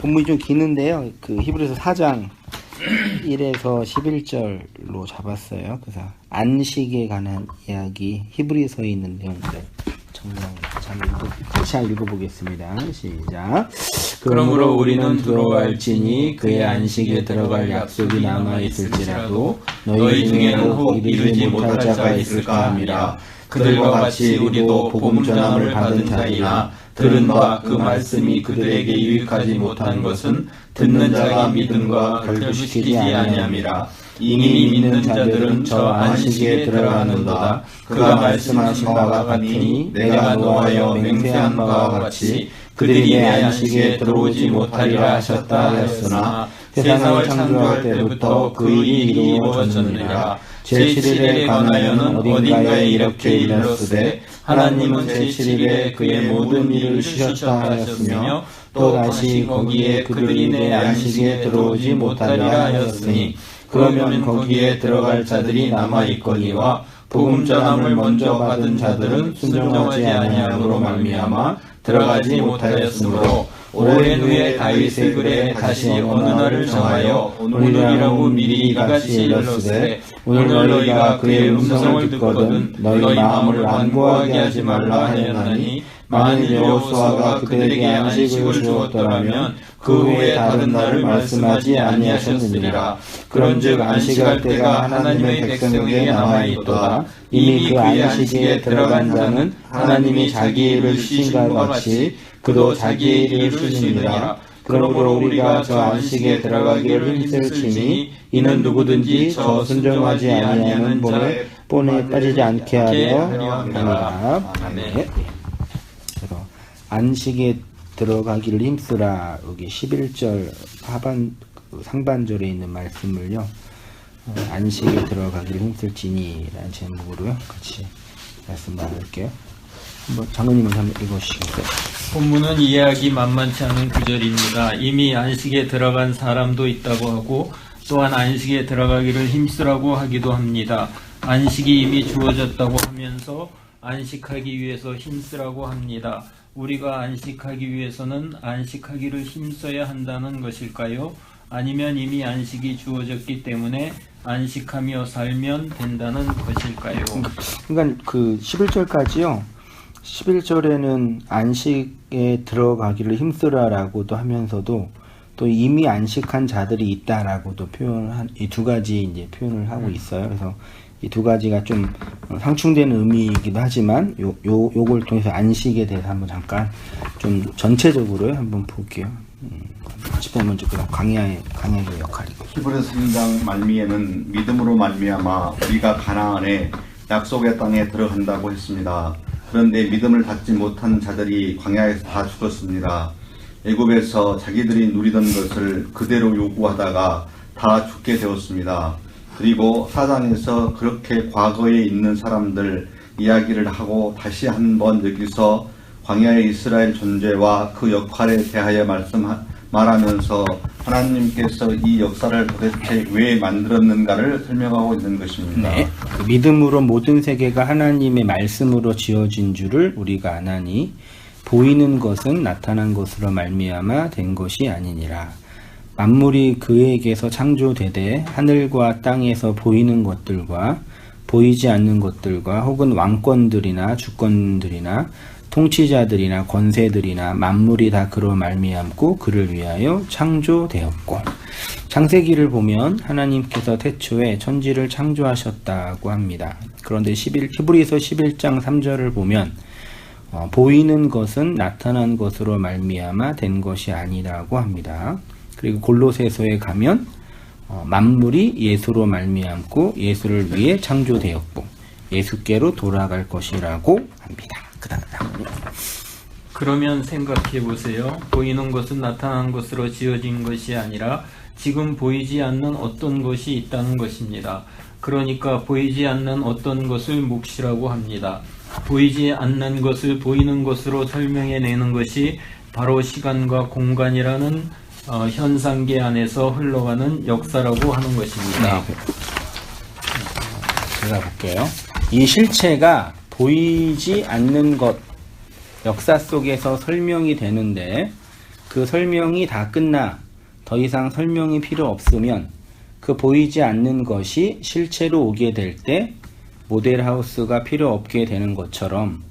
본문이 좀 기는데요. 그 히브리서 4장 1에서 11절로 잡았어요. 그래서 안식에 관한 이야기, 히브리서에 있는 내용들 정리한 같이 읽어보겠습니다. 시작. 그러므로 우리는 두려워할지니 그의 안식에 들어갈 약속이 남아있을지라도 너희 중에는 혹 이르지 못할 자가 있을까 함이라. 그들과 같이 우리도 복음 전함을 받은 자이나 들은 바 그 말씀이 그들에게 유익하지 못한 것은 듣는 자가 믿음과 결부시키지 아니함이라. 이미 믿는 자들은 저 안식에 들어가는도다. 그가 말씀하신 바가 같으니 내가 노하여 맹세한 바와 같이 그들이 내 안식에 들어오지 못하리라 하셨다 하였으나 세상을 창조할 때부터 그 일이 이루어졌느니라. 제7일에 관하여는 어딘가에 이렇게 일렀으되 하나님은 제7일에 그의 모든 일을 쉬셨다 하였으며 또 다시 거기에 그들이 내 안식에 들어오지 못하리라 하였으니 그러면 거기에 들어갈 자들이 남아있거니와 복음 전함을 먼저 받은 자들은 순종하지 아니함으로 말미암아 들어가지 못하였으므로 오랜 후에 다윗의 글에 다시 어느 날을 정하여 오늘이라고 미리 이같이 일렀으되 오늘 너희가 그의 음성을 듣거든 너희 마음을 완고하게 하지 말라 하였나니 만일 여호수아가 그들에게 안식을 주었더라면 그 후에 다른 날을 말씀하지 아니하셨느니라. 그런즉 안식할 때가 하나님의 백성에게 남아있도다. 이미 그 안식에 들어간 자는 하나님이 자기 일을 쉬신 것 같이 그도 자기의 일을 쉬시느니라. 그러므로 우리가 저 안식에 들어가기를 힘쓸지니 이는 누구든지 저 순종하지 아니하는 본에 빠지지 않게 하려 합니다. 아멘. 그래서 안식에 들어가기를 힘쓰라. 여기 11절 상반절에 있는 말씀을요. 안식에 들어가기를 힘쓸지니 라는 제목으로요. 같이 말씀 나눌게요. 한번 장로님은 한번 읽어주시겠어요? 본문은 이해하기 만만치 않은 구절입니다. 이미 안식에 들어간 사람도 있다고 하고 또한 안식에 들어가기를 힘쓰라고 하기도 합니다. 안식이 이미 주어졌다고 하면서 안식하기 위해서 힘쓰라고 합니다. 우리가 안식하기 위해서는 안식하기를 힘써야 한다는 것일까요? 아니면 이미 안식이 주어졌기 때문에 안식하며 살면 된다는 것일까요? 그러니까 그 11절까지요. 11절에는 안식에 들어가기를 힘쓰라라고도 하면서도 또 이미 안식한 자들이 있다라고도 이 두 가지 이제 표현을 하고 있어요. 그래서 이 두 가지가 좀 상충되는 의미이기도 하지만 요걸 통해서 안식에 대해서 한번 잠깐 좀 전체적으로 한번 볼게요. 같이 보면 그 광야의 역할이고. 히브리서 3장 말미에는 믿음으로 말미암아 우리가 가나안에 약속의 땅에 들어간다고 했습니다. 그런데 믿음을 갖지 못한 자들이 광야에서 다 죽었습니다. 애굽에서 자기들이 누리던 것을 그대로 요구하다가 다 죽게 되었습니다. 그리고 4장에서 그렇게 과거에 있는 사람들 이야기를 하고 다시 한번 여기서 광야의 이스라엘 존재와 그 역할에 대하여 말하면서 하나님께서 이 역사를 도대체 왜 만들었는가를 설명하고 있는 것입니다. 네. 그 믿음으로 모든 세계가 하나님의 말씀으로 지어진 줄을 우리가 아나니 보이는 것은 나타난 것으로 말미암아 된 것이 아니니라. 만물이 그에게서 창조되되 하늘과 땅에서 보이는 것들과 보이지 않는 것들과 혹은 왕권들이나 주권들이나 통치자들이나 권세들이나 만물이 다 그로 말미암고 그를 위하여 창조되었고. 창세기를 보면 하나님께서 태초에 천지를 창조하셨다고 합니다. 그런데 히브리서 11장 3절을 보면 보이는 것은 나타난 것으로 말미암아 된 것이 아니라고 합니다. 그리고 골로새서에 가면 만물이 예수로 말미암고 예수를 위해 창조되었고 예수께로 돌아갈 것이라고 합니다. 그러면 생각해 보세요. 보이는 것은 나타난 것으로 지어진 것이 아니라 지금 보이지 않는 어떤 것이 있다는 것입니다. 그러니까 보이지 않는 어떤 것을 묵시라고 합니다. 보이지 않는 것을 보이는 것으로 설명해내는 것이 바로 시간과 공간이라는 현상계 안에서 흘러가는 역사라고 하는 것입니다. 네. 제가 볼게요. 이 실체가 보이지 않는 것, 역사 속에서 설명이 되는데 그 설명이 다 끝나 더 이상 설명이 필요 없으면 그 보이지 않는 것이 실체로 오게 될 때 모델하우스가 필요 없게 되는 것처럼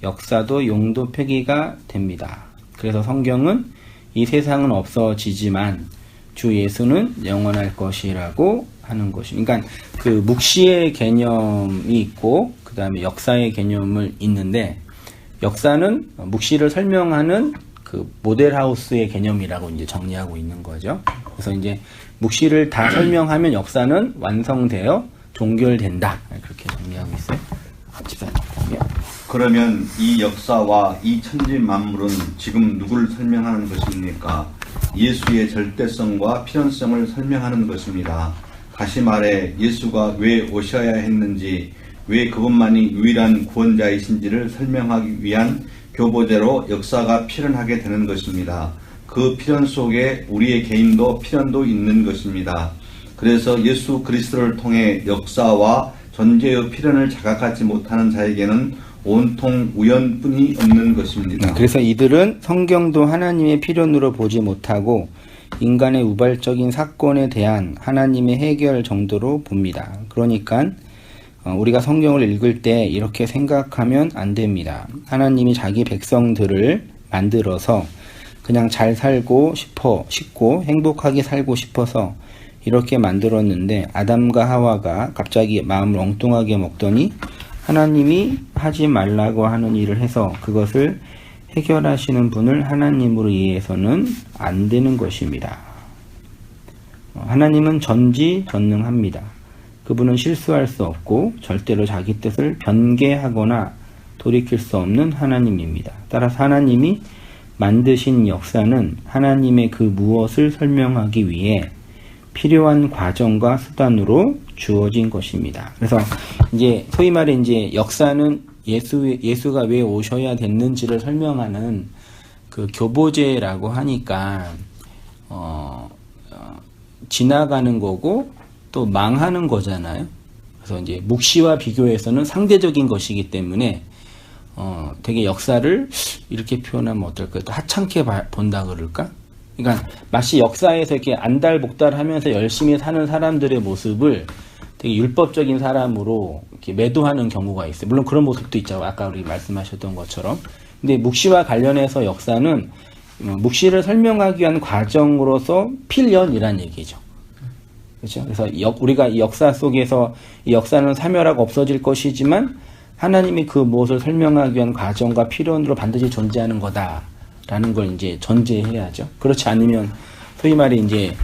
역사도 용도 폐기가 됩니다. 그래서 성경은 이 세상은 없어지지만 주 예수는 영원할 것이라고 하는 것입니다. 그러니까 그 묵시의 개념이 있고 그 다음에 역사의 개념을 있는데, 역사는 묵시를 설명하는 그 모델하우스의 개념이라고 이제 정리하고 있는 거죠. 그래서 이제 묵시를 다 설명하면 역사는 완성되어 종결된다, 그렇게 정리하고 있어요. 집사님. 그러면 이 역사와 이 천지 만물은 지금 누구를 설명하는 것입니까? 예수의 절대성과 필연성을 설명하는 것입니다. 다시 말해 예수가 왜 오셔야 했는지, 왜 그분만이 유일한 구원자이신지를 설명하기 위한 교보제로 역사가 필연하게 되는 것입니다. 그 필연 속에 우리의 개인도 필연도 있는 것입니다. 그래서 예수 그리스도를 통해 역사와 존재의 필연을 자각하지 못하는 자에게는 온통 우연뿐이 없는 것입니다. 그래서 이들은 성경도 하나님의 필연으로 보지 못하고 인간의 우발적인 사건에 대한 하나님의 해결 정도로 봅니다. 그러니까 우리가 성경을 읽을 때 이렇게 생각하면 안 됩니다. 하나님이 자기 백성들을 만들어서 그냥 잘 살고 싶고 행복하게 살고 싶어서 이렇게 만들었는데, 아담과 하와가 갑자기 마음을 엉뚱하게 먹더니 하나님이 하지 말라고 하는 일을 해서 그것을 해결하시는 분을 하나님으로 이해해서는 안 되는 것입니다. 하나님은 전지전능합니다. 그분은 실수할 수 없고 절대로 자기 뜻을 변개하거나 돌이킬 수 없는 하나님입니다. 따라서 하나님이 만드신 역사는 하나님의 그 무엇을 설명하기 위해 필요한 과정과 수단으로 주어진 것입니다. 그래서 이제 소위 말해 이제 역사는 예수가 왜 오셔야 됐는지를 설명하는 그 교보제라고 하니까 지나가는 거고 또 망하는 거잖아요. 그래서 이제 묵시와 비교해서는 상대적인 것이기 때문에 되게 역사를 이렇게 표현하면 어떨까요? 또 하찮게 본다 그럴까? 그러니까 마치 역사에서 이렇게 안달복달하면서 열심히 사는 사람들의 모습을 되게 율법적인 사람으로 이렇게 매도하는 경우가 있어요. 물론 그런 모습도 있죠. 아까 우리 말씀하셨던 것처럼. 근데 묵시와 관련해서 역사는 묵시를 설명하기 위한 과정으로서 필연이란 얘기죠. 그렇죠? 그래서 우리가 이 역사 속에서 이 역사는 사멸하고 없어질 것이지만 하나님이 그 무엇을 설명하기 위한 과정과 필연으로 반드시 존재하는 거다라는 걸 이제 전제해야죠. 그렇지 않으면 소위 말해 이제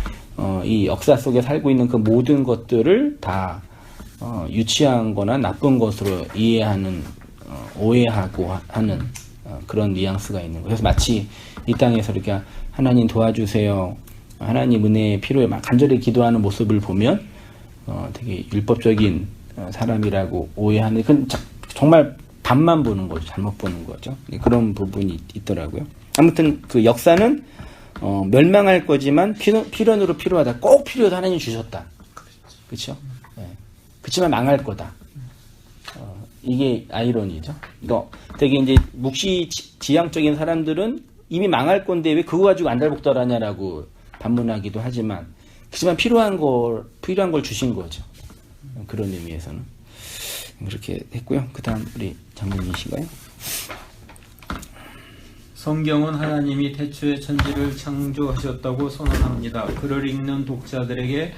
이 역사 속에 살고 있는 그 모든 것들을 다 유치한 거나 나쁜 것으로 이해하는 오해하고 하는 그런 뉘앙스가 있는 거예요. 그래서 마치 이 땅에서 이렇게 하나님 도와주세요, 하나님 은혜에 필요해 막 간절히 기도하는 모습을 보면 되게 율법적인 사람이라고 오해하는, 그건 정말 반만 보는 거죠. 잘못 보는 거죠. 그런 부분이 있더라고요. 아무튼 그 역사는 멸망할 거지만 필연으로 필요하다. 꼭 필요해서 하나님 주셨다. 그렇죠? 네. 그렇지만 망할 거다. 이게 아이러니죠. 그러니까 되게 이제 묵시 지향적인 사람들은 이미 망할 건데 왜 그거 가지고 안달복달하냐라고 반문하기도 하지만, 그렇지만 필요한 걸 주신 거죠. 그런 의미에서는 그렇게 했고요. 그다음 우리 장로님이신가요? 성경은 하나님이 태초에 천지를 창조하셨다고 선언합니다. 글을 읽는 독자들에게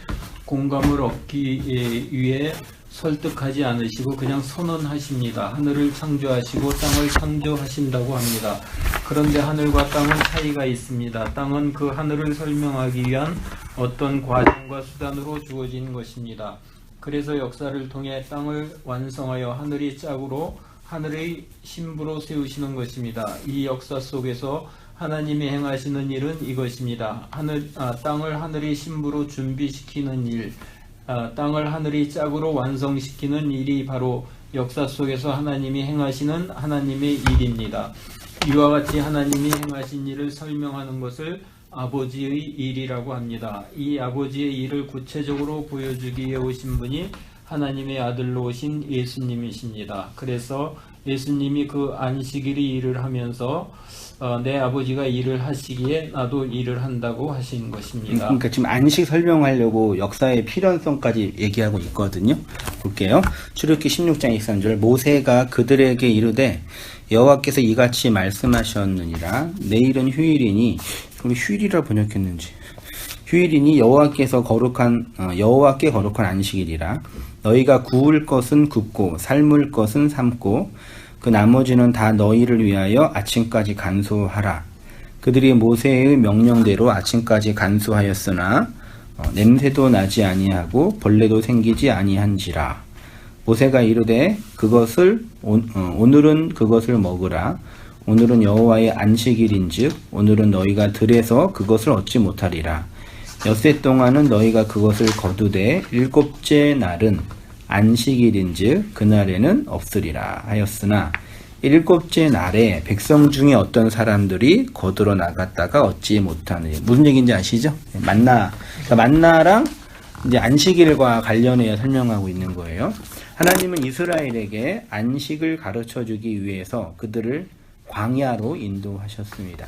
공감을 얻기 위해 설득하지 않으시고 그냥 선언하십니다. 하늘을 창조하시고 땅을 창조하신다고 합니다. 그런데 하늘과 땅은 차이가 있습니다. 땅은 그 하늘을 설명하기 위한 어떤 과정과 수단으로 주어진 것입니다. 그래서 역사를 통해 땅을 완성하여 하늘이 짝으로 하늘의 신부로 세우시는 것입니다. 이 역사 속에서 하나님이 행하시는 일은 이것입니다. 땅을 하늘이 신부로 준비시키는 일, 땅을 하늘이 짝으로 완성시키는 일이 바로 역사 속에서 하나님이 행하시는 하나님의 일입니다. 이와 같이 하나님이 행하신 일을 설명하는 것을 아버지의 일이라고 합니다. 이 아버지의 일을 구체적으로 보여주기 위해 오신 분이 하나님의 아들로 오신 예수님이십니다. 그래서 예수님이 그 안식일이 일을 하면서 내 아버지가 일을 하시기에 나도 일을 한다고 하신 것입니다. 그러니까 지금 안식 설명하려고 역사의 필연성까지 얘기하고 있거든요. 볼게요. 출애굽기 16장 23절 모세가 그들에게 이르되 여호와께서 이같이 말씀하셨느니라 내일은 휴일이니 우리 휴일이라 번역했는지 휴일이니 여호와께 거룩한 안식일이라 너희가 구울 것은 굽고 삶을 것은 삶고 그 나머지는 다 너희를 위하여 아침까지 간수하라. 그들이 모세의 명령대로 아침까지 간수하였으나 냄새도 나지 아니하고 벌레도 생기지 아니한지라. 모세가 이르되 오늘은 그것을 먹으라. 오늘은 여호와의 안식일인즉 오늘은 너희가 들에서 그것을 얻지 못하리라. 엿새 동안은 너희가 그것을 거두되 일곱째 날은 안식일인즉 그날에는 없으리라 하였으나 일곱째 날에 백성 중에 어떤 사람들이 거두러 나갔다가 얻지 못하느니 무슨 얘기인지 아시죠? 만나. 그러니까 만나랑 이제 안식일과 관련해서 설명하고 있는 거예요. 하나님은 이스라엘에게 안식을 가르쳐 주기 위해서 그들을 광야로 인도하셨습니다.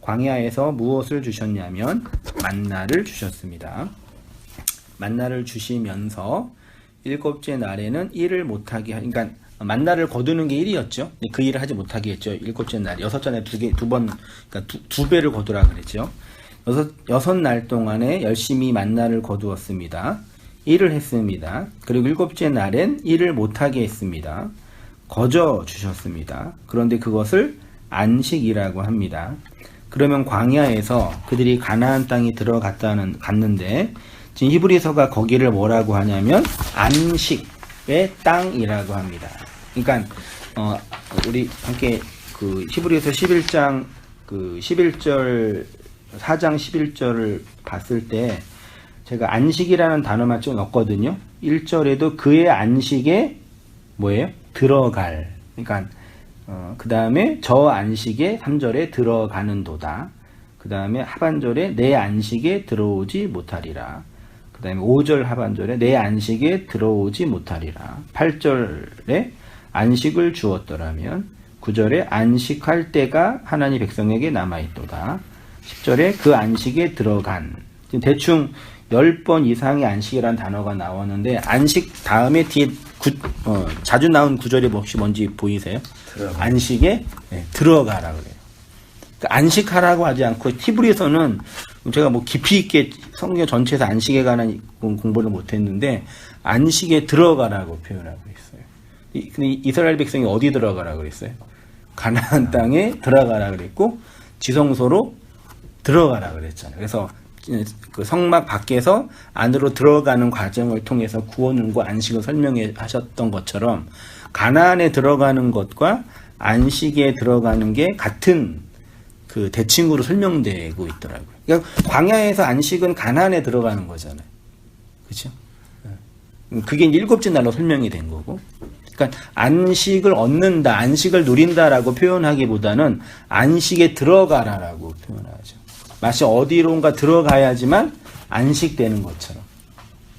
광야에서 무엇을 주셨냐면 만나를 주셨습니다. 만나를 주시면서 일곱째 날에는 일을 못하게 그러니까 만나를 거두는 게 일이었죠. 그 일을 하지 못하게 했죠. 일곱째 날, 여섯째 날 그러니까 두 배를 거두라 그랬죠. 여섯 날 동안에 열심히 만나를 거두었습니다. 일을 했습니다. 그리고 일곱째 날엔 일을 못하게 했습니다. 거저 주셨습니다. 그런데 그것을 안식이라고 합니다. 그러면 광야에서 그들이 가나안 땅에 갔는데 지금 히브리서가 거기를 뭐라고 하냐면 안식의 땅이라고 합니다. 그러니까 우리 함께 그 히브리서 11장 그 11절 4장 11절을 봤을 때 제가 안식이라는 단어만 좀 넣었거든요. 1절에도 그의 안식에 뭐예요? 들어갈. 그러니까 그 다음에 저 안식에 3절에 들어가는 도다. 그 다음에 하반절에 내 안식에 들어오지 못하리라. 그 다음에 5절 하반절에 내 안식에 들어오지 못하리라. 8절에 안식을 주었더라면 9절에 안식할 때가 하나님 백성에게 남아있도다. 10절에 그 안식에 들어간. 대충 10번 이상의 안식이라는 단어가 나오는데 안식 다음에 뒤에 자주 나온 구절이 혹시 뭔지 보이세요? 안식에 들어가라 그래요. 그러니까 안식하라고 하지 않고 히브리서는 제가 뭐 깊이 있게 성경 전체에서 안식에 관한 공부를 못했는데 안식에 들어가라고 표현하고 있어요. 근데 이스라엘 백성이 어디 들어가라 그랬어요? 가나안 땅에 들어가라 그랬고 지성소로 들어가라 그랬잖아요. 그래서 그 성막 밖에서 안으로 들어가는 과정을 통해서 구원과 안식을 설명하셨던 것처럼 가나안에 들어가는 것과 안식에 들어가는 게 같은 그 대칭으로 설명되고 있더라고요. 그러니까 광야에서 안식은 가나안에 들어가는 거잖아요. 그렇죠? 그게 이제 일곱째 날로 설명이 된 거고. 그러니까 안식을 얻는다, 안식을 누린다라고 표현하기보다는 안식에 들어가라라고 표현하죠. 마치 어디론가 들어가야지만 안식되는 것처럼.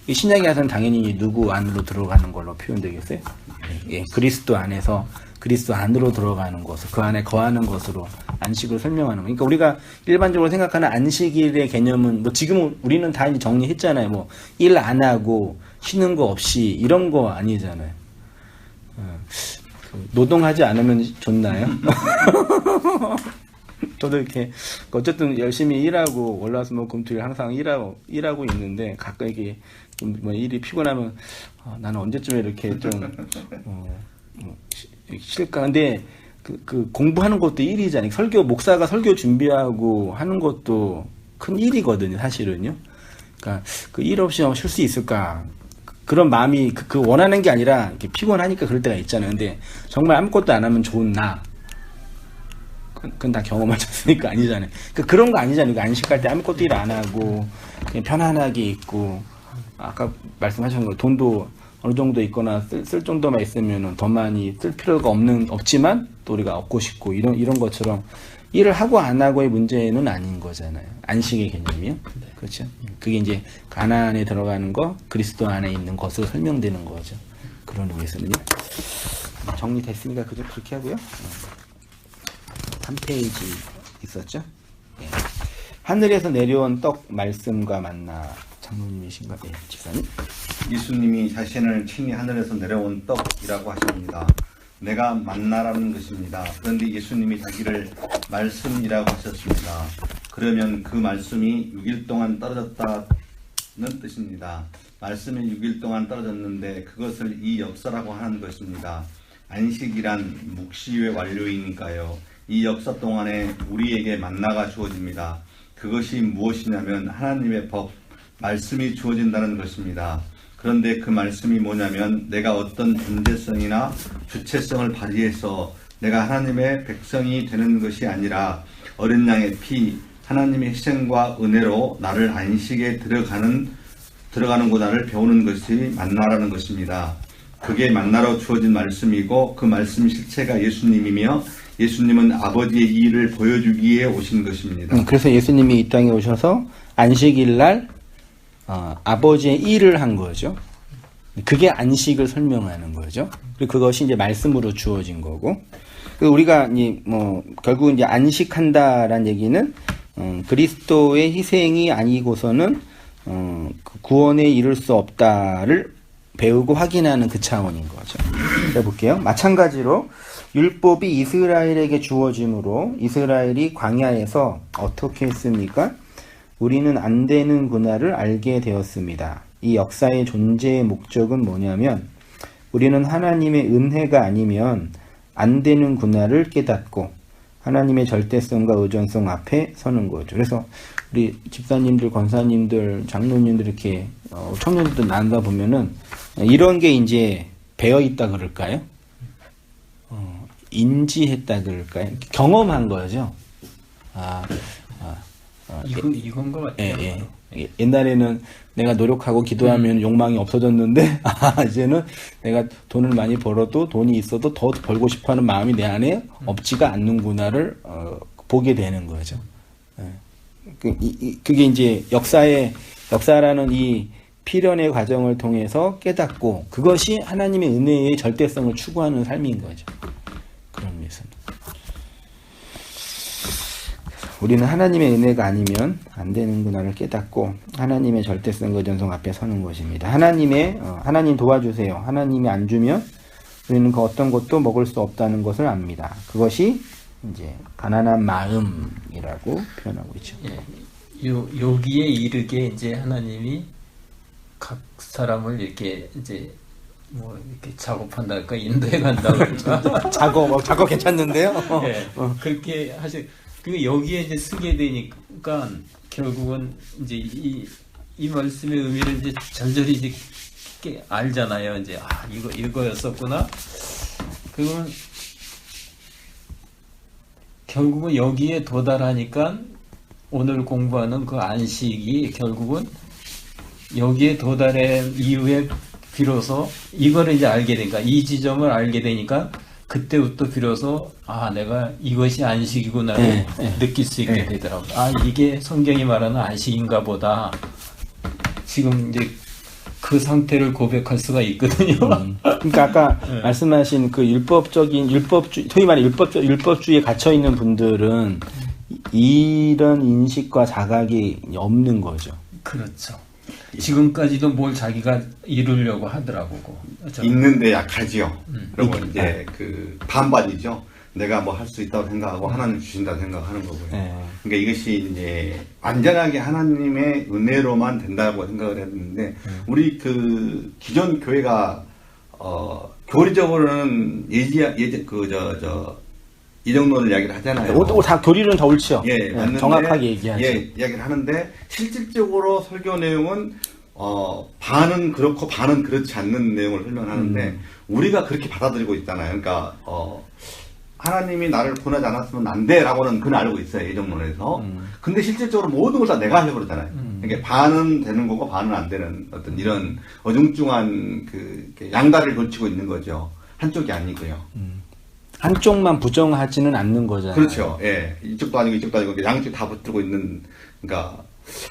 이 신약에 가서는 당연히 누구 안으로 들어가는 걸로 표현되겠어요? 예, 그리스도 안에서 그리스도 안으로 들어가는 것을 그 안에 거하는 것으로 안식을 설명하는 거. 그러니까 우리가 일반적으로 생각하는 안식일의 개념은 뭐 지금 우리는 다 이제 정리했잖아요. 뭐 일 안 하고 쉬는 거 없이 이런 거 아니잖아요. 노동하지 않으면 좋나요? 저도 이렇게 어쨌든 열심히 일하고 월화수목금토일 항상 일하고 있는데 가끔 이게 뭐 일이 피곤하면 나는 언제쯤에 이렇게 좀 쉴까? 근데 그 공부하는 것도 일이잖아요. 목사가 설교 준비하고 하는 것도 큰 일이거든요, 사실은요. 그러니까 그 일 없이 쉴 수 있을까? 그런 마음이 그 원하는 게 아니라 이렇게 피곤하니까 그럴 때가 있잖아요. 근데 정말 아무것도 안 하면 좋은 나. 그건 다 경험하셨으니까 아니잖아요. 그런 거 아니잖아요. 안식할 때 아무것도 일 안 하고 그냥 편안하게 있고 아까 말씀하신 거 돈도 어느 정도 있거나 쓸 정도만 있으면 더 많이 쓸 필요가 없지만 또 우리가 얻고 싶고 이런 것처럼 일을 하고 안 하고의 문제는 아닌 거잖아요. 안식의 개념이요. 네. 그렇죠. 그게 이제 가나안에 들어가는 거, 그리스도 안에 있는 것으로 설명되는 거죠. 그런 의미에서는요. 정리됐습니다. 그죠? 그렇게 하고요. 3페이지 있었죠? 예. 하늘에서 내려온 떡 말씀과 만나. 장로님이신가? 예, 집사님. 예수님이 자신을 친히 하늘에서 내려온 떡이라고 하십니다. 내가 만나라는 것입니다. 그런데 예수님이 자기를 말씀이라고 하셨습니다. 그러면 그 말씀이 6일 동안 떨어졌다는 뜻입니다. 말씀이 6일 동안 떨어졌는데 그것을 이 역사라고 하는 것입니다. 안식이란 묵시의 완료이니까요. 이 역사 동안에 우리에게 만나가 주어집니다. 그것이 무엇이냐면 하나님의 법, 말씀이 주어진다는 것입니다. 그런데 그 말씀이 뭐냐면 내가 어떤 존재성이나 주체성을 발휘해서 내가 하나님의 백성이 되는 것이 아니라 어린 양의 피, 하나님의 희생과 은혜로 나를 안식에 들어가는 곳을 배우는 것이 만나라는 것입니다. 그게 만나로 주어진 말씀이고 그 말씀 실체가 예수님이며 예수님은 아버지의 일을 보여주기에 오신 것입니다. 그래서 예수님이 이 땅에 오셔서 안식일날 아버지의 일을 한 거죠. 그게 안식을 설명하는 거죠. 그리고 그것이 이제 말씀으로 주어진 거고. 우리가 결국 이제 안식한다라는 얘기는 그리스도의 희생이 아니고서는 그 구원에 이를 수 없다를 배우고 확인하는 그 차원인 거죠. 해볼게요. 마찬가지로 율법이 이스라엘에게 주어짐으로 이스라엘이 광야에서 어떻게 했습니까? 우리는 안 되는구나를 알게 되었습니다. 이 역사의 존재의 목적은 뭐냐면 우리는 하나님의 은혜가 아니면 안 되는구나를 깨닫고 하나님의 절대성과 의존성 앞에 서는 거죠. 그래서 우리 집사님들, 권사님들, 장로님들 이렇게 청년들도 나누다 보면은 이런 게 이제 배어 있다 그럴까요? 인지했다 그럴까요? 경험한 거죠. 이건 것 같아요. 예. 옛날에는 내가 노력하고 기도하면 욕망이 없어졌는데 이제는 내가 돈을 많이 벌어도 돈이 있어도 더 벌고 싶어하는 마음이 내 안에 없지가 않는구나를 보게 되는 거죠. 예. 그게 이제 역사라는 이 필연의 과정을 통해서 깨닫고 그것이 하나님의 은혜의 절대성을 추구하는 삶인 거죠. 그런 의미에서는. 우리는 하나님의 은혜가 아니면 안 되는구나를 깨닫고 하나님의 절대성과 의존성 앞에 서는 것입니다. 하나님 도와주세요. 하나님이 안 주면 우리는 그 어떤 것도 먹을 수 없다는 것을 압니다. 그것이 이제 가난한 마음이라고 표현하고 있죠. 예. 여기에 이르게 이제 하나님이 각 사람을 이렇게 이제 이렇게 작업한달까 인도해 간다고 작업 괜찮는데요? 예. 그렇게 그 여기에 이제 쓰게 되니까 결국은 이제 이 말씀의 의미를 이제 절절히 이제 알잖아요. 이제 이거였었구나. 그러면 결국은 여기에 도달하니까 오늘 공부하는 그 안식이 결국은 여기에 도달한 이후에 비로소 이거를 이제 알게 되니까 이 지점을 알게 되니까 그때부터 비로소 내가 이것이 안식이구나를 느낄 수 있게 되더라고요. 이게 성경이 말하는 안식인가 보다. 지금 이제 그 상태를 고백할 수가 있거든요. 그러니까 아까 말씀하신 그 소위 말해 율법주의에 갇혀 있는 분들은 이런 인식과 자각이 없는 거죠. 그렇죠. 지금까지도 뭘 자기가 이루려고 하더라고. 있는데 약하지요. 그리고 이제 그 반반이죠. 내가 뭐 할 수 있다고 생각하고 하나님 주신다고 생각하는 거고요. 그러니까 이것이 이제 완전하게 하나님의 은혜로만 된다고 생각을 했는데 우리 그 기존 교회가 교리적으로는 이정론을 이야기를 하잖아요. 다 교리는 다 옳죠. 맞는데, 정확하게 얘기하죠. 이야기를 하는데 실질적으로 설교 내용은 반은 그렇고 반은 그렇지 않는 내용을 설명하는데 우리가 그렇게 받아들이고 있잖아요. 그러니까 하나님이 나를 구원하지 않았으면 안 돼라고는 그건 알고 있어요. 이정론에서. 근데 실질적으로 모든 걸 다 내가 하려고 그러잖아요. 그러니까 반은 되는 거고 반은 안 되는 어떤 이런 어중중한 양다리를 놓치고 있는 거죠. 한쪽이 아니고요. 한쪽만 부정하지는 않는 거잖아요. 그렇죠. 예. 이쪽도 아니고 이쪽도 아니고 양쪽 다 붙들고 있는, 그러니까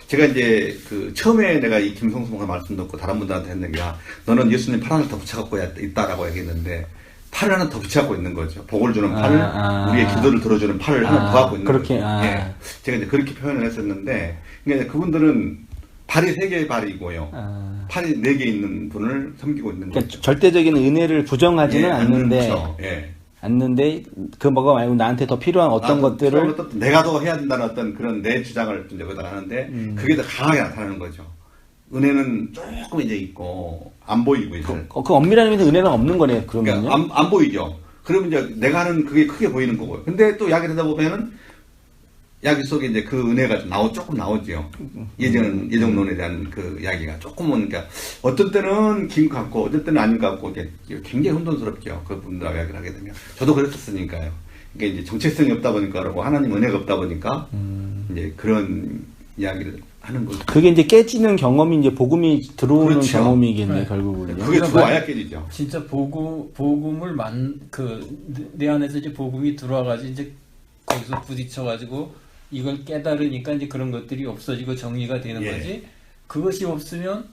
제가 이제 처음에 내가 이 김성수 목사 말씀 듣고 다른 분들한테 했는 게 너는 예수님 팔 하늘 더 붙여갖고 있다라고 얘기했는데 팔을 하나 더 붙여갖고 있는 거죠. 복을 주는 팔을, 우리의 기도를 들어주는 팔을 하나 더 갖고 있는 그렇게, 거죠. 예. 제가 이제 그렇게 표현을 했었는데, 그러니까 그분들은 발이 3개의 발이고요. 팔이 4개 있는 분을 섬기고 있는 그러니까 거죠. 절대적인 은혜를 부정하지는 않는데, 그렇죠. 예. 않는데 그 뭐가 말고 나한테 더 필요한 어떤 것들을 내가 더 해야 된다는 어떤 그런 내 주장을 이제 거기다 하는데 그게 더 강하게 나타나는 거죠. 은혜는 조금 이제 있고 안 보이고 이제. 그 엄밀한 의미에서 은혜는 없는 거네요. 그러면요. 그러니까 안 보이죠. 그러면 이제 내가 하는 그게 크게 보이는 거고요. 근데 또 이야기 듣다 보면은 이야기 속에 이제 그 은혜가 조금 나오죠. 예정론에 대한 그 이야기가 조금은, 그러니까 어떤 때는 긴 것 같고, 어떤 때는 아닌 것 같고, 이게 굉장히 혼돈스럽죠. 그분들하고 이야기를 하게 되면. 저도 그랬었으니까요. 이게 이제 정체성이 없다 보니까, 그러고 하나님 은혜가 없다 보니까, 이제 그런 이야기를 하는 거죠. 그게 이제 깨지는 경험이 이제 복음이 들어오는 그렇죠. 경험이겠네, 네. 결국은요. 그게 들어와야 깨지죠. 진짜 복음을 내 안에서 이제 복음이 들어와가지고 이제 거기서 부딪혀가지고 이걸 깨달으니까 이제 그런 것들이 없어지고 정리가 되는 예. 거지. 그것이 없으면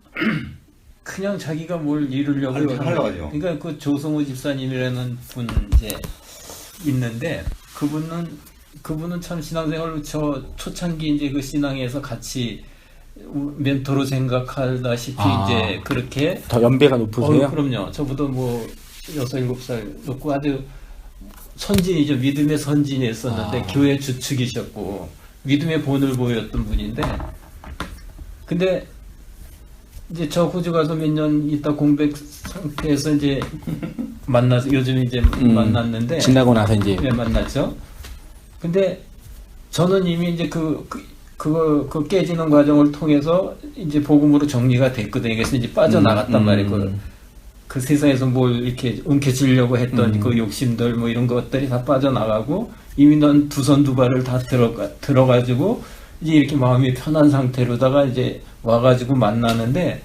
그냥 자기가 뭘 이루려고 하려고 하죠. 그러니까 그 조성우 집사님이라는 분 이제 있는데 그분은 참 신앙생활로 저 초창기 이제 그 신앙에서 같이 멘토로 생각하다시피 이제 그렇게 더 연배가 높으세요? 그럼요. 저보다 뭐 6, 7살 높고 아주 선진이죠. 믿음의 선진이었었는데 교회 주축이셨고 믿음의 본을 보였던 분인데 근데 이제 저 호주 가서 몇 년 있다 공백 상태에서 이제 만나서 요즘 이제 만났는데 지나고 나서 이제 네, 만났죠. 근데 저는 이미 이제 그 깨지는 과정을 통해서 이제 복음으로 정리가 됐거든요. 그래서 이제 빠져나갔단 말이에요. 그 세상에서 뭘 이렇게 움켜쥐려고 했던 그 욕심들 뭐 이런 것들이 다 빠져나가고 이미 난 두 손 두 발을 다 들어가지고 이제 이렇게 마음이 편한 상태로다가 이제 와가지고 만나는데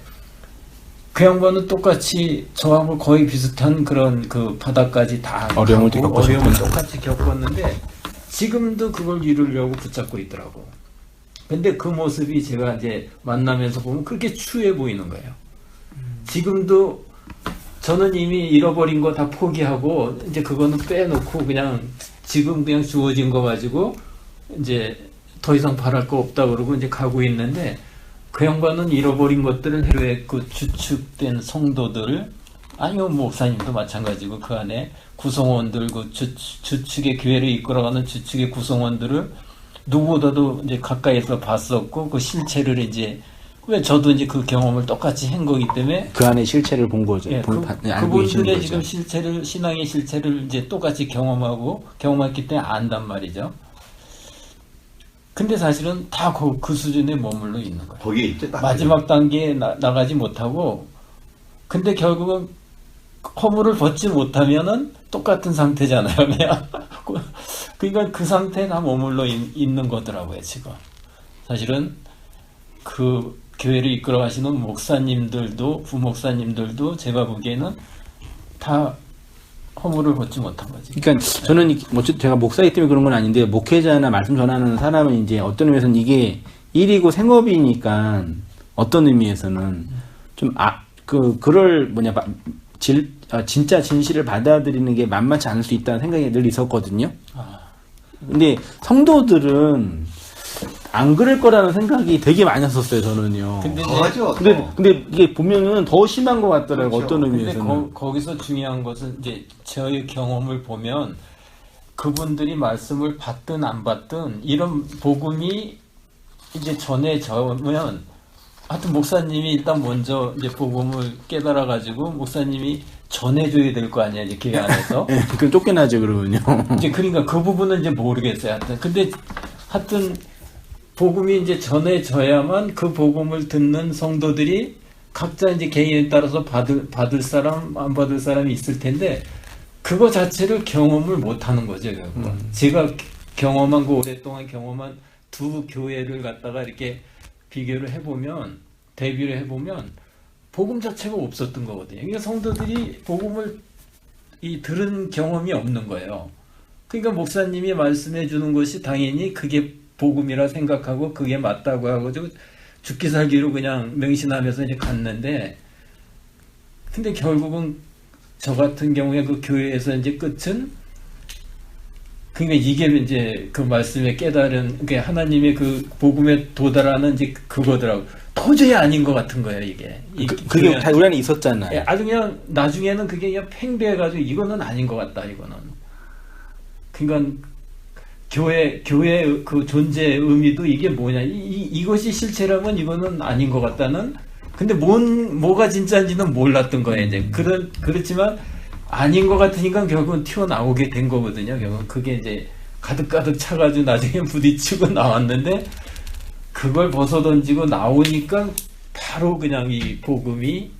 그 양반은 똑같이 저하고 거의 비슷한 그런 그 바닥까지 다 어려움을 똑같이 겪었는데 지금도 그걸 이루려고 붙잡고 있더라고. 근데 그 모습이 제가 이제 만나면서 보면 그렇게 추해 보이는 거예요. 지금도 저는 이미 잃어버린 거 다 포기하고 이제 그거는 빼놓고 그냥 지금 그냥 주어진 거 가지고 이제 더 이상 바랄 거 없다 그러고 이제 가고 있는데 그 양반은 잃어버린 것들을 해외 그 주축된 성도들을 아니면 목사님도 마찬가지고 그 안에 구성원들 그 주축의 교회를 이끌어가는 주축의 구성원들을 누구보다도 이제 가까이서 봤었고 그 실체를 이제 왜 저도 이제 그 경험을 똑같이 한 거기 때문에 그 안에 실체를 본 거죠. 예, 알고 계시는 그분들의 거죠. 지금 실체를 신앙의 실체를 이제 똑같이 경험했기 때문에 안단 말이죠. 근데 사실은 다 그 수준에 머물러 있는 거예요. 거기에 있죠. 딱 마지막 단계에 나가지 못하고 근데 결국은 허물을 벗지 못하면은 똑같은 상태잖아요. 그냥 그러니까 그 상태에 다 머물러 있는 거더라고요. 지금 사실은 그 교회를 이끌어 가시는 목사님들도 부목사님들도 제가 보기에는 다 허물을 벗지 못한 거지. 그러니까 저는 어쨌든 제가 목사이기 때문에 그런 건 아닌데 목회자나 말씀 전하는 사람은 이제 어떤 의미에서는 이게 일이고 생업이니까 어떤 의미에서는 좀 그럴 진짜 진실을 받아들이는 게 만만치 않을 수 있다는 생각이 늘 있었거든요. 근데 성도들은 안 그럴 거라는 생각이 되게 많이 했었어요, 저는요. 근데 이게 보면은 더 심한 것 같더라고요, 그렇죠. 어떤 근데 의미에서는. 거기서 중요한 것은 이제 저의 경험을 보면 그분들이 말씀을 받든 안 받든 이런 복음이 이제 전해져면 하여튼 목사님이 일단 먼저 이제 복음을 깨달아가지고 목사님이 전해줘야 될 거 아니야, 이제 교회 안에서. 예, 그럼 쫓겨나죠, 그러면요. 이제 그러니까 그 부분은 이제 모르겠어요. 하여튼 복음이 이제 전해져야만 그 복음을 듣는 성도들이 각자 이제 개인에 따라서 받을 사람, 안 받을 사람이 있을 텐데 그거 자체를 경험을 못 하는 거죠. 제가 경험한 그 오랫동안 경험한 두 교회를 갖다가 이렇게 비교를 해보면 대비를 해보면 복음 자체가 없었던 거거든요. 그러니까 성도들이 복음을 들은 경험이 없는 거예요. 그러니까 목사님이 말씀해 주는 것이 당연히 그게 복음이라 생각하고 그게 맞다고 하고 죽기 살기로 그냥 맹신하면서 이제 갔는데 근데 결국은 저 같은 경우에 그 교회에서 이제 끝은 그러니까 이게 이제 그 말씀에 깨달은 그 하나님의 그 복음에 도달하는 이제 그거더라고. 도저히 아닌 것 같은 거예요 이게. 그게 다 우리 안에 있었잖아요. 예, 아주 그냥 나중에는 그게 그냥 팽배해가지고 이거는 아닌 것 같다 이거는. 그러니까 교회 그 존재의 의미도 이게 뭐냐 이것이 실체라면 이거는 아닌 것 같다는. 근데 뭐가 진짜인지는 몰랐던 거예요 이제. 그렇지만 아닌 것 같으니까 결국은 튀어나오게 된 거거든요. 결국은 그게 이제 가득가득 차가지고 나중에 부딪히고 나왔는데 그걸 벗어던지고 나오니까 바로 그냥 이 복음이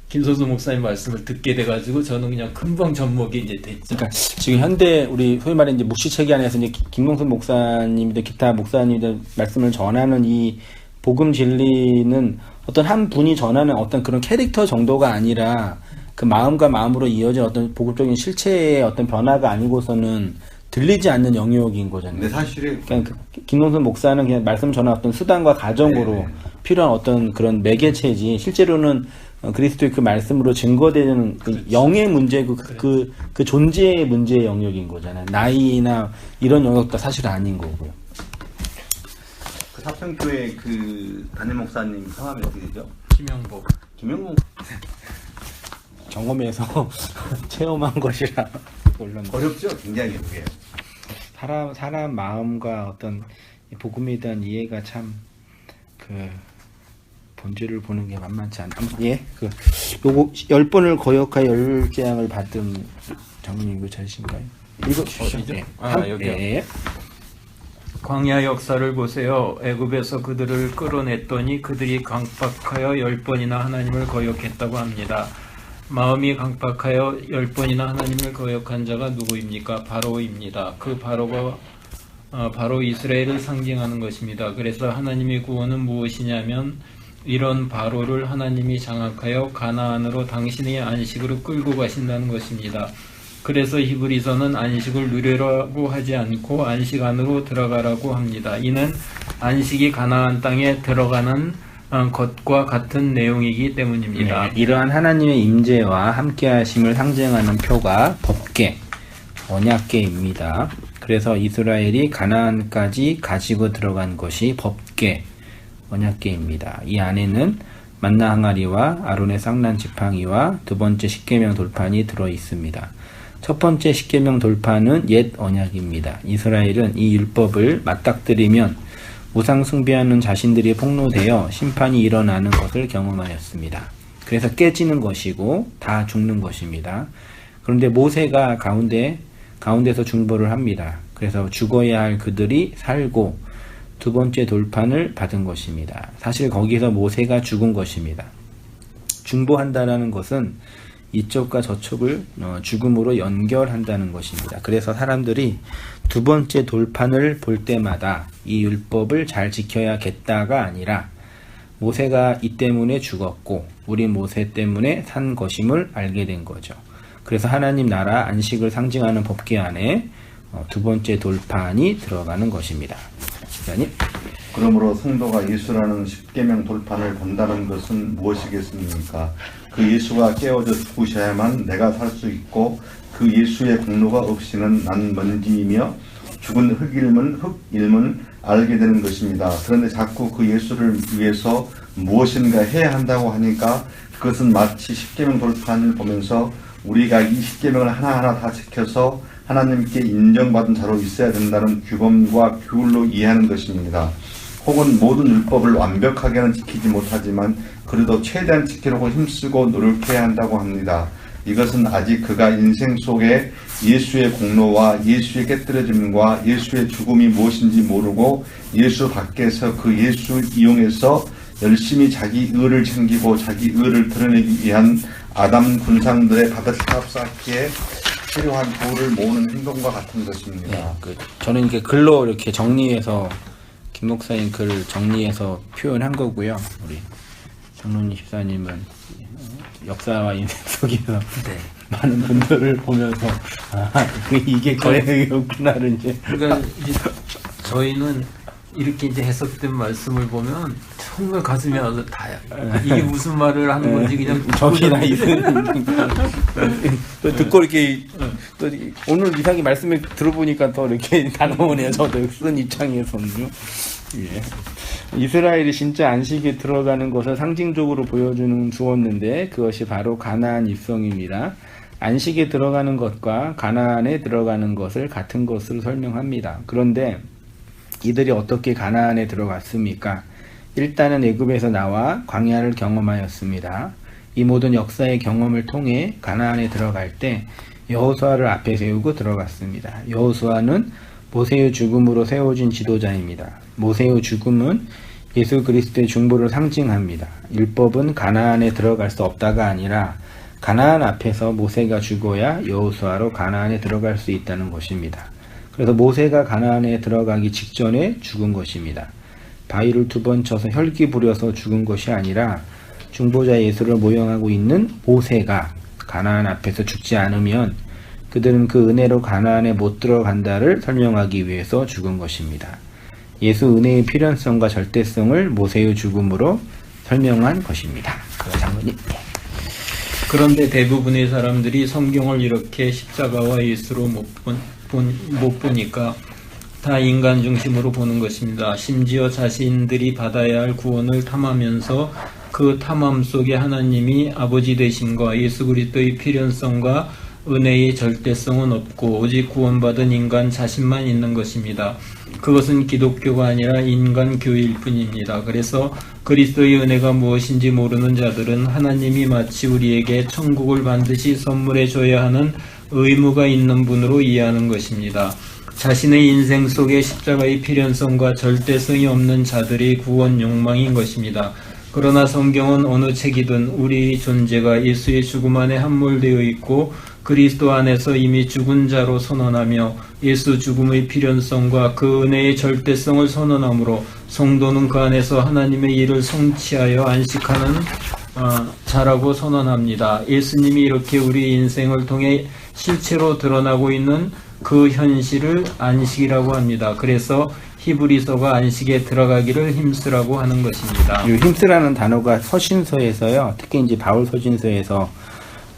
김소수 목사님 말씀을 듣게 돼가지고 저는 그냥 금방 접목이 이제 됐죠. 그러니까 지금 현대 우리 소위 말해 이제 묵시체계 안에서 이제 김동수 목사님들 기타 목사님들 말씀을 전하는 이 복음 진리는 어떤 한 분이 전하는 어떤 그런 캐릭터 정도가 아니라 그 마음과 마음으로 이어진 어떤 복음적인 실체의 어떤 변화가 아니고서는 들리지 않는 영역인 거잖아요. 근데 사실은 그러니까 김동수 목사는 그냥 말씀 전하 어떤 수단과 가정으로 네네. 필요한 어떤 그런 매개체지 실제로는 그리스도의 그 말씀으로 증거되는 그 영의 문제고 그 존재의 문제의 영역인 거잖아요. 나이나 이런 영역도 사실 아닌 거고요. 그 사평교회 그 담임 목사님 성함이 어떻게 되죠? 김영복. 김영복. 경험에서 체험한 것이라 물론 어렵죠? 굉장히 그게. 사람 마음과 어떤 이 복음에 대한 이해가 참 그 본질을 보는 게 만만치 않다. 예, 그 요거 10번을 거역하여 10재앙을 받은 장로님 이거 잘하신가요? 읽어 주시죠. 어디죠? 여기요. 네. 광야 역사를 보세요. 애굽에서 그들을 끌어냈더니 그들이 강박하여 10번이나 하나님을 거역했다고 합니다. 마음이 강박하여 10번이나 하나님을 거역한 자가 누구입니까? 바로입니다. 그 바로가 바로 이스라엘을 상징하는 것입니다. 그래서 하나님의 구원은 무엇이냐면 이런 바로를 하나님이 장악하여 가나안으로 당신의 안식으로 끌고 가신다는 것입니다. 그래서 히브리서는 안식을 누리라고 하지 않고 안식 안으로 들어가라고 합니다. 이는 안식이 가나안 땅에 들어가는 것과 같은 내용이기 때문입니다. 네, 이러한 하나님의 임재와 함께하심을 상징하는 표가 법궤, 언약궤입니다. 그래서 이스라엘이 가나안까지 가지고 들어간 것이 법궤, 언약궤입니다. 이 안에는 만나 항아리와 아론의 쌍난 지팡이와 두 번째 십계명 돌판이 들어 있습니다. 첫 번째 십계명 돌판은 옛 언약입니다. 이스라엘은 이 율법을 맞닥뜨리면 우상 숭배하는 자신들이 폭로되어 심판이 일어나는 것을 경험하였습니다. 그래서 깨지는 것이고 다 죽는 것입니다. 그런데 모세가 가운데서 중보를 합니다. 그래서 죽어야 할 그들이 살고 두 번째 돌판을 받은 것입니다. 사실 거기서 모세가 죽은 것입니다. 중보한다라는 것은 이쪽과 저쪽을 죽음으로 연결한다는 것입니다. 그래서 사람들이 두 번째 돌판을 볼 때마다 이 율법을 잘 지켜야겠다가 아니라 모세가 이 때문에 죽었고 우리 모세 때문에 산 것임을 알게 된 거죠. 그래서 하나님 나라 안식을 상징하는 법궤 안에 두 번째 돌판이 들어가는 것입니다. 시간이? 그러므로 성도가 예수라는 십계명 돌판을 본다는 것은 무엇이겠습니까? 그 예수가 깨어져 죽으셔야만 내가 살 수 있고 그 예수의 공로가 없이는 난 먼지이며 죽은 흙일문 알게 되는 것입니다. 그런데 자꾸 그 예수를 위해서 무엇인가 해야 한다고 하니까 그것은 마치 십계명 돌판을 보면서 우리가 이 십계명을 하나하나 다 지켜서 하나님께 인정받은 자로 있어야 된다는 규범과 규율로 이해하는 것입니다. 혹은 모든 율법을 완벽하게는 지키지 못하지만 그래도 최대한 지키려고 힘쓰고 노력해야 한다고 합니다. 이것은 아직 그가 인생 속에 예수의 공로와 예수의 깨뜨려짐과 예수의 죽음이 무엇인지 모르고 예수 밖에서 그 예수 이용해서 열심히 자기 의를 챙기고 자기 의를 드러내기 위한 아담 군상들의 바벨탑 쌓기에 필요한 도를 모으는 행동과 같은 것입니다. 네, 저는 이렇게 글로 이렇게 정리해서 김 목사님 글 정리해서 표현한 거고요. 우리 장로님 집사님은 역사와 인생 속에서 많은 분들을 보면서 이게 거예였구나를 이제. 그러니까 이제 저희는 이렇게 이제 해석된 말씀을 보면 정말 가슴이 아서 다야. 이게 무슨 말을 하는 건지 그냥 저기나 또 듣고 이렇게 또 오늘 이상이 말씀을 들어보니까 더 이렇게 다가오네요. 저도 쓴 입장에서는요. 예. 이스라엘이 진짜 안식에 들어가는 것을 상징적으로 보여주는 주었는데 그것이 바로 가나안 입성입니다. 안식에 들어가는 것과 가나안에 들어가는 것을 같은 것으로 설명합니다. 그런데 이들이 어떻게 가나안에 들어갔습니까? 일단은 애굽에서 나와 광야를 경험하였습니다. 이 모든 역사의 경험을 통해 가나안에 들어갈 때 여호수아를 앞에 세우고 들어갔습니다. 여호수아는 모세의 죽음으로 세워진 지도자입니다. 모세의 죽음은 예수 그리스도의 중보를 상징합니다. 율법은 가나안에 들어갈 수 없다가 아니라 가나안 앞에서 모세가 죽어야 여호수아로 가나안에 들어갈 수 있다는 것입니다. 그래서 모세가 가나안에 들어가기 직전에 죽은 것입니다. 바위를 2번 쳐서 혈기 부려서 죽은 것이 아니라 중보자 예수를 모형하고 있는 모세가 가나안 앞에서 죽지 않으면 그들은 그 은혜로 가나안에 못 들어간다를 설명하기 위해서 죽은 것입니다. 예수 은혜의 필연성과 절대성을 모세의 죽음으로 설명한 것입니다. 장로님. 그런데 대부분의 사람들이 성경을 이렇게 십자가와 예수로 못 보니까 다 인간 중심으로 보는 것입니다. 심지어 자신들이 받아야 할 구원을 탐하면서 그 탐함 속에 하나님이 아버지 되심과 예수 그리스도의 필연성과 은혜의 절대성은 없고 오직 구원받은 인간 자신만 있는 것입니다. 그것은 기독교가 아니라 인간교일 뿐입니다. 그래서 그리스도의 은혜가 무엇인지 모르는 자들은 하나님이 마치 우리에게 천국을 반드시 선물해 줘야 하는 의무가 있는 분으로 이해하는 것입니다. 자신의 인생 속에 십자가의 필연성과 절대성이 없는 자들의 구원 욕망인 것입니다. 그러나 성경은 어느 책이든 우리 존재가 예수의 죽음 안에 함몰되어 있고 그리스도 안에서 이미 죽은 자로 선언하며 예수 죽음의 필연성과 그 은혜의 절대성을 선언하므로 성도는 그 안에서 하나님의 일을 성취하여 안식하는 자라고 선언합니다. 예수님이 이렇게 우리 인생을 통해 실체로 드러나고 있는 그 현실을 안식이라고 합니다. 그래서 히브리서가 안식에 들어가기를 힘쓰라고 하는 것입니다. 이 힘쓰라는 단어가 서신서에서요, 특히 이제 바울 서신서에서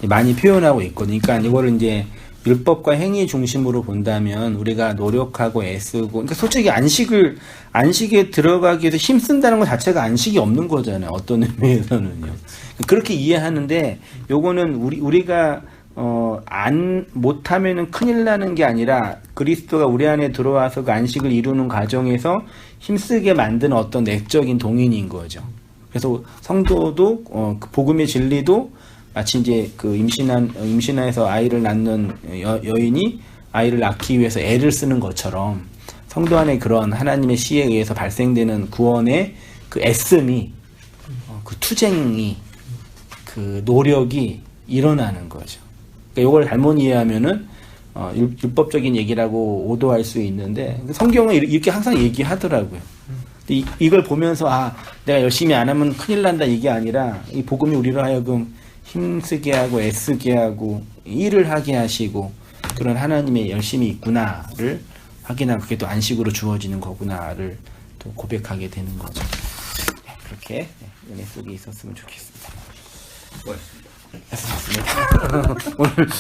많이 표현하고 있거든요. 그러니까 이거를 이제 율법과 행위 중심으로 본다면 우리가 노력하고 애쓰고, 그러니까 솔직히 안식에 들어가기 위해서 힘쓴다는 것 자체가 안식이 없는 거잖아요. 어떤 의미에서는요. 그렇게 이해하는데, 요거는 우리가 못하면은 큰일 나는 게 아니라 그리스도가 우리 안에 들어와서 그 안식을 이루는 과정에서 힘쓰게 만드는 어떤 내적인 동인인 거죠. 그래서 성도도, 그 복음의 진리도 마치 이제 그 임신해서 아이를 낳는 여인이 아이를 낳기 위해서 애를 쓰는 것처럼 성도 안에 그런 하나님의 시에 의해서 발생되는 구원의 그 애씀이, 그 투쟁이, 그 노력이 일어나는 거죠. 그러니까 이걸 잘못 이해하면은 율법적인 얘기라고 오도할 수 있는데 성경은 이렇게 항상 얘기하더라고요. 이걸 보면서 내가 열심히 안 하면 큰일 난다 이게 아니라 이 복음이 우리로 하여금 힘쓰게 하고 애쓰게 하고 일을 하게 하시고 그런 하나님의 열심이 있구나를 확인하고 그게 또 안식으로 주어지는 거구나를 또 고백하게 되는 거죠. 네, 그렇게 은혜 속에 있었으면 좋겠습니다. 고맙습니다. 수고하셨습니다. 오늘